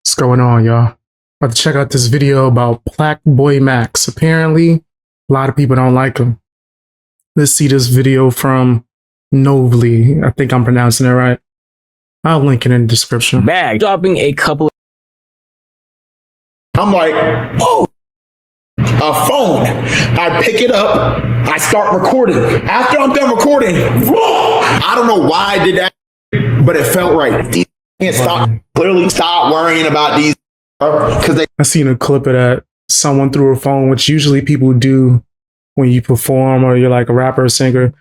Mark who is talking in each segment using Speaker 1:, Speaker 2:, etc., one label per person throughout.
Speaker 1: What's going on, y'all? About to check out this video about PlaqueBoyMax. Apparently, a lot of people don't like him. Let's see this video from Novely. I think I'm pronouncing it right. I'll link it in the description.
Speaker 2: Bag dropping a couple.
Speaker 3: I'm like, oh, a phone. I pick it up. I start recording. After I'm done recording, I don't know why I did that, but it felt right. These can't stop. Clearly, stop worrying about these because they.
Speaker 1: I seen a clip of that. Someone threw a phone, which usually people do when you perform or you're like a rapper or singer.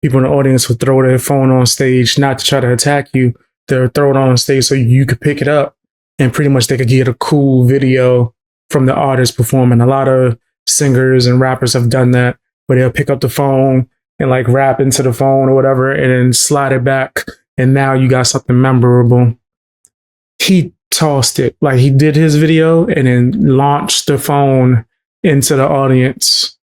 Speaker 1: People in the audience would throw their phone on stage, not to try to attack you. They'll throw it on stage so you could pick it up, and pretty much they could get a cool video from the artist performing. A lot of singers and rappers have done that, where they'll pick up the phone and like rap into the phone or whatever, and then slide it back, and now you got something memorable. He tossed it, like he did his video and then launched the phone into the audience,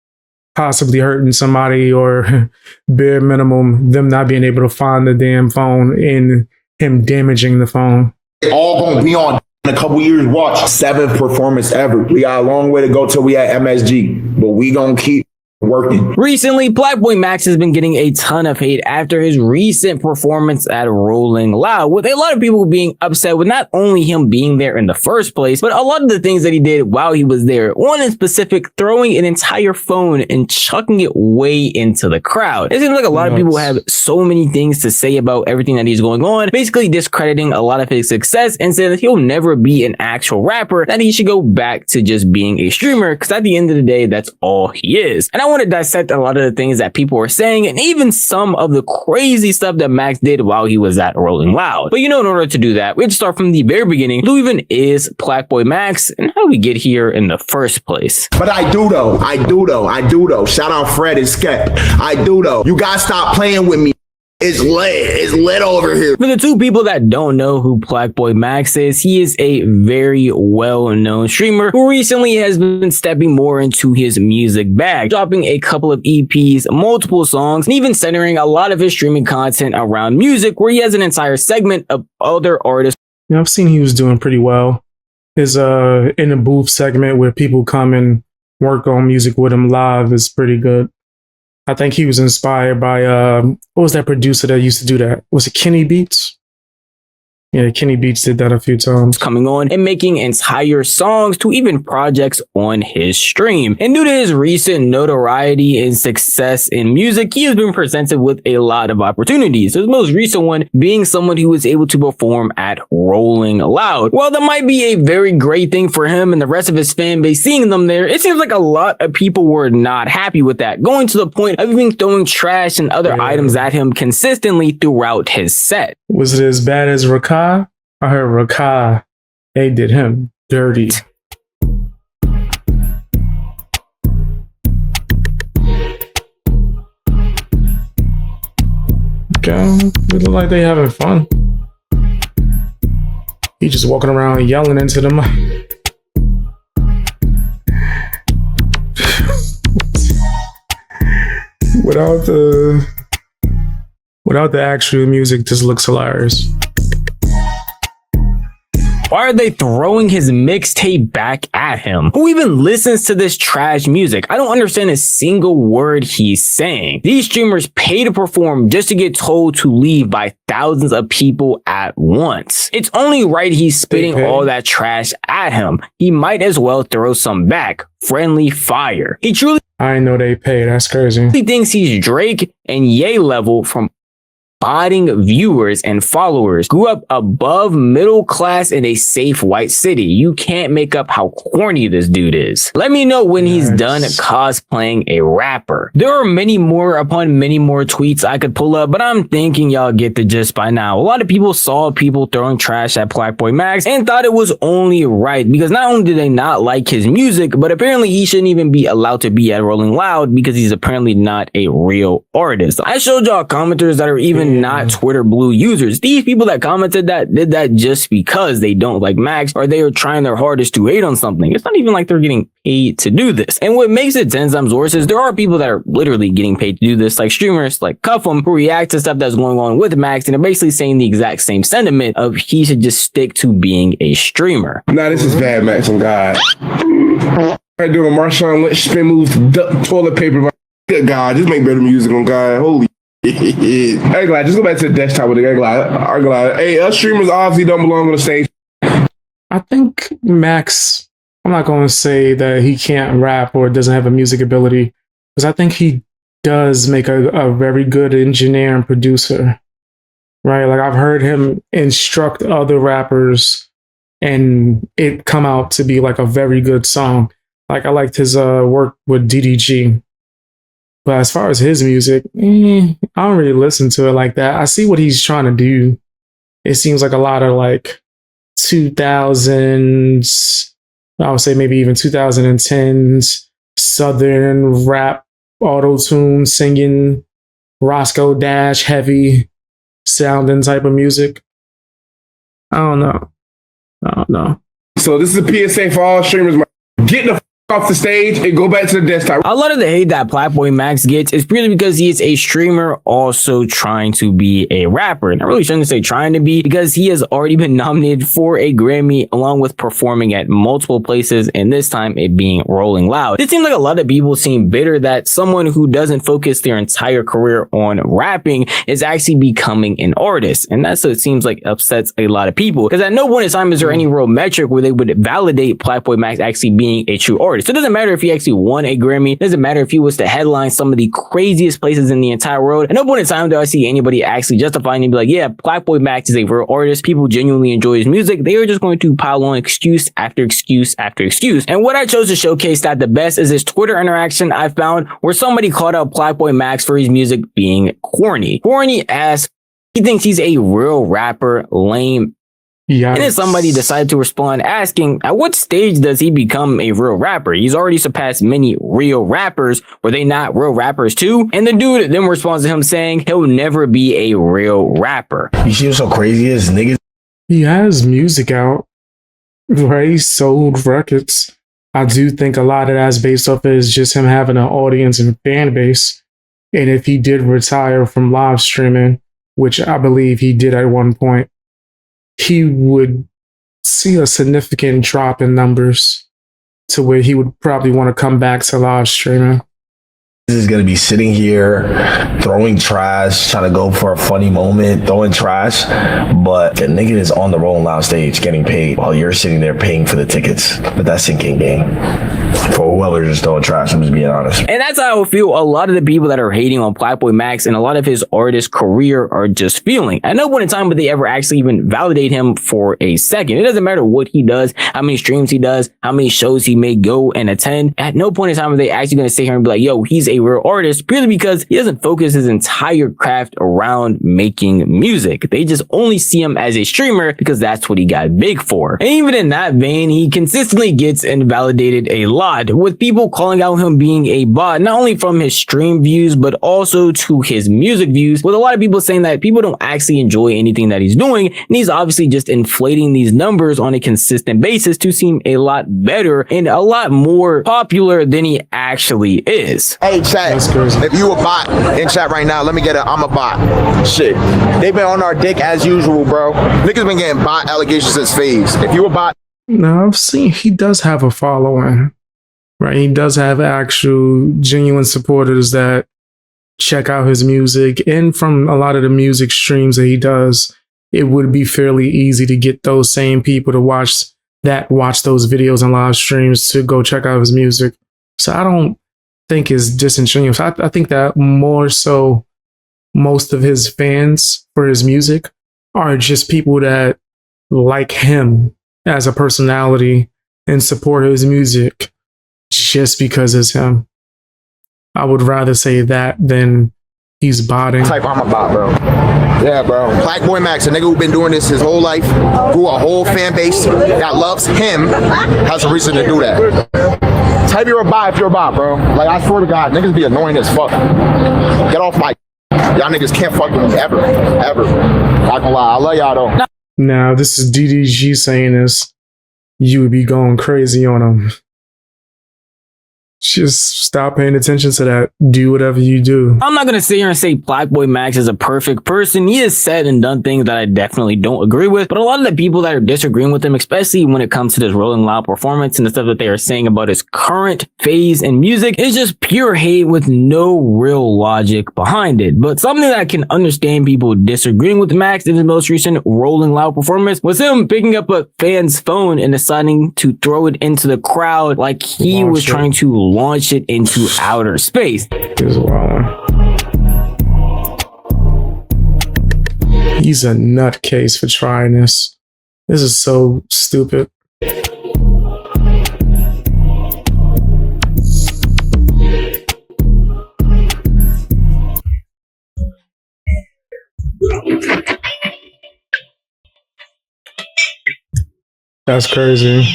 Speaker 1: possibly hurting somebody or bare minimum them not being able to find the damn phone and him damaging the phone.
Speaker 3: All gonna be on in a couple years. Watch, 7th performance ever. We got a long way to go till we at MSG, but we gonna keep working.
Speaker 2: Recently, PlaqueBoyMax has been getting a ton of hate after his recent performance at Rolling Loud, with a lot of people being upset with not only him being there in the first place, but a lot of the things that he did while he was there. One in specific, throwing an entire phone and chucking it way into the crowd. It seems like a lot of people have so many things to say about everything that he's going on, basically discrediting a lot of his success and saying that he'll never be an actual rapper, that he should go back to just being a streamer, because at the end of the day, that's all he is. And I want to dissect a lot of the things that people are saying, and even some of the crazy stuff that Max did while he was at Rolling Loud. But in order to do that, we have to start from the very beginning. Who even is PlaqueBoyMax, and how did we get here in the first place?
Speaker 3: But I do though. Shout out Fred and Skep. I do though. You guys stop playing with me. It's lit over here.
Speaker 2: For the two people that don't know who PlaqueBoyMax is, he is a very well-known streamer who recently has been stepping more into his music bag, dropping a couple of EPs, multiple songs, and even centering a lot of his streaming content around music, where he has an entire segment of other artists.
Speaker 1: I've seen he was doing pretty well. His in the booth segment where people come and work on music with him live is pretty good. I think he was inspired by, what was that producer that used to do that? Was it Kenny Beats? Yeah, Kenny Beats did that a few times.
Speaker 2: Coming on and making entire songs to even projects on his stream. And due to his recent notoriety and success in music, he has been presented with a lot of opportunities. His most recent one being someone who was able to perform at Rolling Loud. While that might be a very great thing for him and the rest of his fan base seeing them there, it seems like a lot of people were not happy with that, going to the point of even throwing trash and other items at him consistently throughout his set. Was
Speaker 1: it as bad as Rakai? I heard Rakai, they did him dirty. Okay, they look like they having fun. He just walking around yelling into the mic. Without the actual music, this looks hilarious.
Speaker 2: Why are they throwing his mixtape back at him? Who even listens to this trash music? I don't understand a single word he's saying. These streamers pay to perform just to get told to leave by thousands of people at once. It's only right he's spitting all that trash at him. He might as well throw some back. Friendly fire. He truly,
Speaker 1: I know they pay. That's crazy.
Speaker 2: He thinks he's Drake and Ye level from botting viewers and followers. Grew up above middle class in a safe white city. You can't make up how corny this dude is. Let me know when he's done cosplaying a rapper. There are many more upon many more tweets I could pull up, but I'm thinking y'all get the gist by now. A lot of people saw people throwing trash at PlaqueBoyMax and thought it was only right, because not only did they not like his music, but apparently he shouldn't even be allowed to be at Rolling Loud because he's apparently not a real artist. I showed y'all commenters that are even not Twitter Blue users. These people that commented that did that just because they don't like Max or they are trying their hardest to hate on something. It's not even like they're getting paid to do this. And what makes it 10 times worse is there are people that are literally getting paid to do this, like streamers like Cuff'em, who react to stuff that's going on with Max and are basically saying the exact same sentiment of he should just stick to being a streamer.
Speaker 4: Nah, this is bad, Max. On God. I doing Marshawn Lynch spin moves to duck toilet paper. Good God, just make better music on God. Holy shit. I ain't glad. Just go back to the desktop with it. I'm glad. Hey, us streamers obviously don't belong on the stage.
Speaker 1: I think Max, I'm not going to say that he can't rap or doesn't have a music ability, because I think he does make a very good engineer and producer, right? Like I've heard him instruct other rappers and it come out to be like a very good song. Like I liked his work with DDG. But as far as his music, I don't really listen to it like that. I see what he's trying to do. It seems like a lot of like 2000s, I would say maybe even 2010s, Southern rap, auto-tune, singing, Roscoe Dash, heavy sounding type of music. I don't know. So
Speaker 4: this is a PSA for all streamers. Get the off the stage and go back to the desktop.
Speaker 2: A lot of the hate that PlaqueBoyMax gets is purely because he is a streamer also trying to be a rapper. And I really shouldn't say trying to be, because he has already been nominated for a Grammy along with performing at multiple places, and this time it being Rolling Loud. It seems like a lot of people seem bitter that someone who doesn't focus their entire career on rapping is actually becoming an artist. And that's what it seems like upsets a lot of people, because at no point in time is there any real metric where they would validate PlaqueBoyMax actually being a true artist. So it doesn't matter if he actually won a Grammy. It doesn't matter if he was to headline some of the craziest places in the entire world. At no point in time do I see anybody actually justifying and be like, yeah, PlaqueBoyMax is a real artist. People genuinely enjoy his music. They are just going to pile on excuse after excuse after excuse. And what I chose to showcase that the best is this Twitter interaction I found where somebody called out PlaqueBoyMax for his music being corny. Corny as he thinks he's a real rapper, lame. Yikes. And then somebody decided to respond asking, at what stage does he become a real rapper? He's already surpassed many real rappers. Were they not real rappers too? And the dude then responds to him saying he'll never be a real rapper.
Speaker 5: You see what's so crazy is niggas.
Speaker 1: He has music out, right? He sold records. I do think a lot of that's based off is just him having an audience and fan base. And if he did retire from live streaming, which I believe he did at one point, he would see a significant drop in numbers to where he would probably want to come back to live streaming.
Speaker 5: This is going to be sitting here throwing trash, trying to go for a funny moment, throwing trash. But the nigga is on the Rolling Loud stage getting paid while you're sitting there paying for the tickets. But that's sinking game. For whoever's just throwing trash, I'm just being honest.
Speaker 2: And that's how I feel a lot of the people that are hating on PlaqueBoyMax and a lot of his artist career are just feeling. At no point in time would they ever actually even validate him for a second. It doesn't matter what he does, how many streams he does, how many shows he may go and attend. At no point in time are they actually going to sit here and be like, yo, he's a real artist, purely because he doesn't focus his entire craft around making music. They just only see him as a streamer because that's what he got big for. And even in that vein, he consistently gets invalidated a lot, with people calling out him being a bot, not only from his stream views, but also to his music views, with a lot of people saying that people don't actually enjoy anything that he's doing, and he's obviously just inflating these numbers on a consistent basis to seem a lot better and a lot more popular than he actually is.
Speaker 3: Hey, chat. If you a bot in chat right now, let me get a I'm a bot. Shit. They've been on our dick as usual, bro. Niggas been getting bot allegations since phase. If you a bot.
Speaker 1: No, I've seen he does have a following, right? He does have actual genuine supporters that check out his music. And from a lot of the music streams that he does, it would be fairly easy to get those same people to watch those videos and live streams to go check out his music. So I don't think is disingenuous. I think that more so most of his fans for his music are just people that like him as a personality and support his music just because it's him. I would rather say that than he's botting.
Speaker 3: Type I'm a bot, bro. Yeah, bro. PlaqueBoyMax, a nigga who been doing this his whole life, grew a whole fan base that loves him, has a reason to do that. Type you're a bot if you're a bot, bro. Like, I swear to God, niggas be annoying as fuck. Get off my... Y'all niggas can't fuck with me ever. Ever. Not gonna lie. I love y'all though.
Speaker 1: Now, this is DDG saying this. You would be going crazy on him. Just stop paying attention to that. Do whatever you do.
Speaker 2: I'm not going to sit here and say PlaqueBoyMax is a perfect person. He has said and done things that I definitely don't agree with. But a lot of the people that are disagreeing with him, especially when it comes to this Rolling Loud performance and the stuff that they are saying about his current phase in music, is just pure hate with no real logic behind it. But something that I can understand people disagreeing with Max in his most recent Rolling Loud performance was him picking up a fan's phone and deciding to throw it into the crowd like he was trying to launch it into outer space.
Speaker 1: He's a nutcase for trying this. This is so stupid. That's crazy.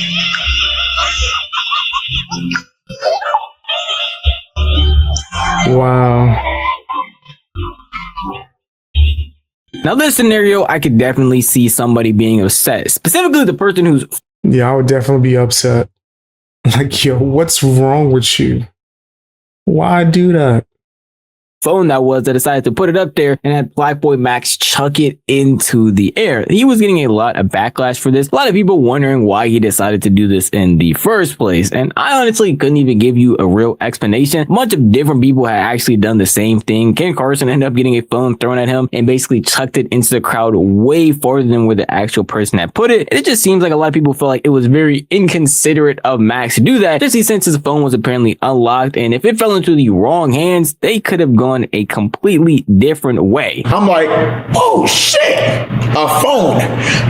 Speaker 1: Wow.
Speaker 2: Now, this scenario, I could definitely see somebody being upset, specifically the person who's...
Speaker 1: Yeah, I would definitely be upset. Like, yo, what's wrong with you? Why do that?
Speaker 2: phone that decided to put it up there and had PlaqueBoyMax chuck it into the air. He was getting a lot of backlash for this. A lot of people wondering why he decided to do this in the first place. And I honestly couldn't even give you a real explanation. A bunch of different people had actually done the same thing. Ken Carson ended up getting a phone thrown at him and basically chucked it into the crowd way farther than where the actual person had put it. It just seems like a lot of people felt like it was very inconsiderate of Max to do that, just since his phone was apparently unlocked. And if it fell into the wrong hands, they could have gone a completely different way.
Speaker 3: I'm like, oh shit, a phone.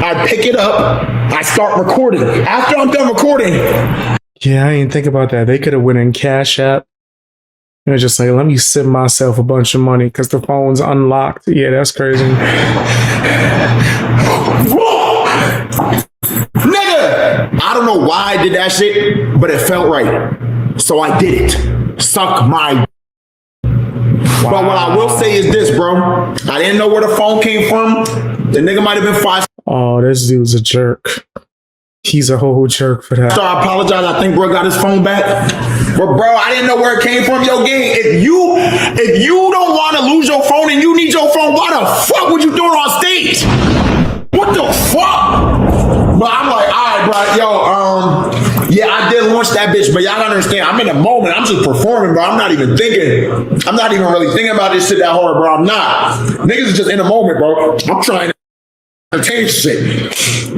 Speaker 3: I pick it up, I start recording. After I'm done recording.
Speaker 1: Yeah, I didn't think about that. They could have went in Cash App. They're just like, let me send myself a bunch of money because the phone's unlocked. Yeah, that's crazy.
Speaker 3: Nigga, I don't know why I did that shit, but it felt right. So I did it. Suck my. Wow. But what I will say is this, bro. I didn't know where the phone came from. The nigga might have been 5.
Speaker 1: Oh, this dude's a jerk. He's a whole jerk for that.
Speaker 3: So I apologize. I think bro got his phone back. But bro, I didn't know where it came from. Yo, gang, if you don't want to lose your phone and you need your phone, why the fuck would you do it on stage? What the fuck? But I'm like, all right, bro, yeah, I did launch that bitch, but y'all gotta understand, I'm in the moment. I'm just performing, bro. I'm not even thinking. I'm not even really thinking about this shit that hard, bro. I'm not. Niggas is just in the moment, bro. I'm trying to entertain shit.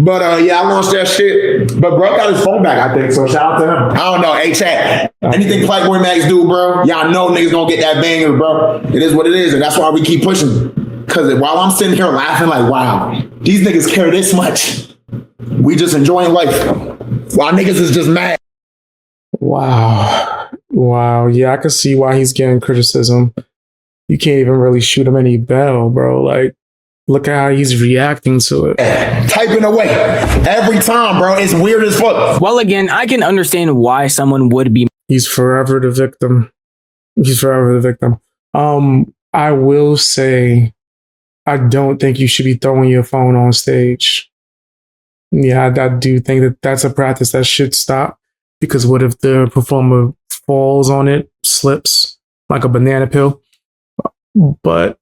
Speaker 3: But yeah, I launched that shit. But bro got his phone back, I think. So shout out to him. I don't know. Hey, chat. Anything PlaqueBoyMax do, bro, y'all know niggas gonna get that banger, bro. It is what it is, and that's why we keep pushing. Cause while I'm sitting here laughing like, wow, these niggas care this much. We just enjoying life. While niggas is just mad.
Speaker 1: Wow. Wow. Yeah, I can see why he's getting criticism. You can't even really shoot him any bell, bro. Like, look at how he's reacting to it.
Speaker 3: Typing away every time, bro. It's weird as fuck.
Speaker 2: Well, again, I can understand why someone would be.
Speaker 1: He's forever the victim. He's forever the victim. I will say, I don't think you should be throwing your phone on stage. Yeah, I do think that that's a practice that should stop, because what if the performer falls on it, slips like a banana peel? But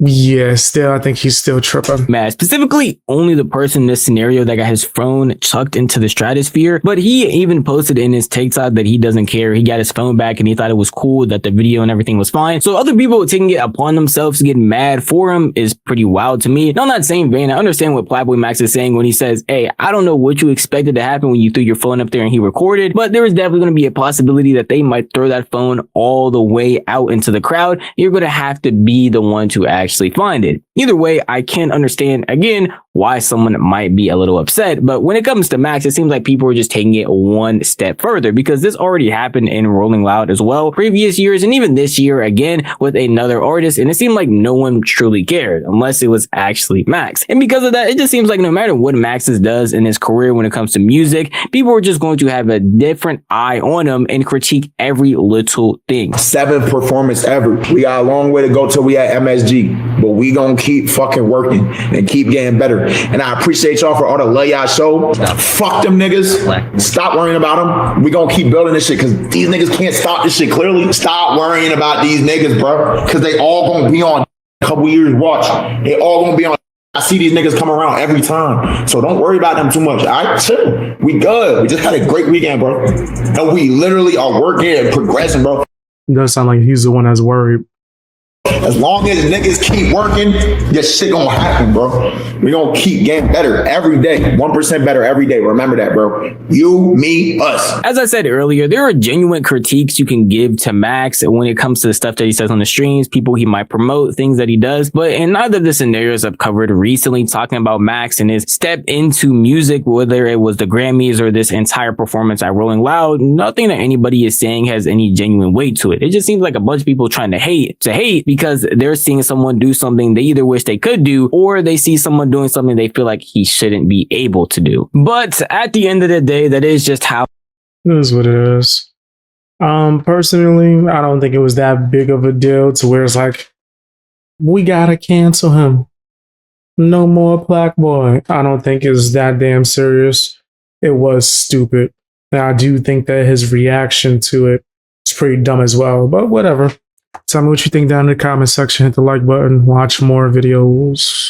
Speaker 1: yeah, still, I think he's still tripping.
Speaker 2: Mad. Specifically, only the person in this scenario that got his phone chucked into the stratosphere. But he even posted in his TikTok that he doesn't care. He got his phone back and he thought it was cool, that the video and everything was fine. So other people taking it upon themselves to get mad for him is pretty wild to me. And on that same vein, I understand what PlaqueBoyMax is saying when he says, hey, I don't know what you expected to happen when you threw your phone up there and he recorded, but there is definitely going to be a possibility that they might throw that phone all the way out into the crowd. You're going to have to be the one to actually find it. Either way, I can understand, again, why someone might be a little upset. But when it comes to Max, it seems like people are just taking it one step further, because this already happened in Rolling Loud as well, previous years, and even this year again with another artist. And it seemed like no one truly cared unless it was actually Max. And because of that, it just seems like no matter what Max does in his career when it comes to music, people are just going to have a different eye on him and critique every little thing.
Speaker 3: 7th performance ever. We got a long way to go till we at MSG, but we gonna keep fucking working and keep getting better. And I appreciate y'all for all the love y'all show. Fuck them niggas. Stop worrying about them. We gonna keep building this shit, because these niggas can't stop this shit clearly. Stop worrying about these niggas, bro, because they all gonna be on a couple years. Watch. They all gonna be on. I see these niggas come around every time. So don't worry about them too much. All right, chill. We good. We just had a great weekend, bro. And we literally are working and progressing, bro.
Speaker 1: It does sound like he's the one that's worried.
Speaker 3: As long as niggas keep working, this shit gonna happen, bro. We gonna keep getting better every day. 1% better every day. Remember that, bro. You, me, us.
Speaker 2: As I said earlier, there are genuine critiques you can give to Max when it comes to the stuff that he says on the streams, people he might promote, things that he does. But in neither of the scenarios I've covered recently, talking about Max and his step into music, whether it was the Grammys or this entire performance at Rolling Loud, nothing that anybody is saying has any genuine weight to it. It just seems like a bunch of people trying to hate because they're seeing someone do something they either wish they could do, or they see someone doing something they feel like he shouldn't be able to do. But at the end of the day, that is just how
Speaker 1: It is what it is. Personally, I don't think it was that big of a deal to where it's like, we gotta cancel him. No more PlaqueBoy. I don't think it's that damn serious. It was stupid. And I do think that his reaction to it is pretty dumb as well, but whatever. Tell me what you think down in the comment section. Hit the like button. Watch more videos.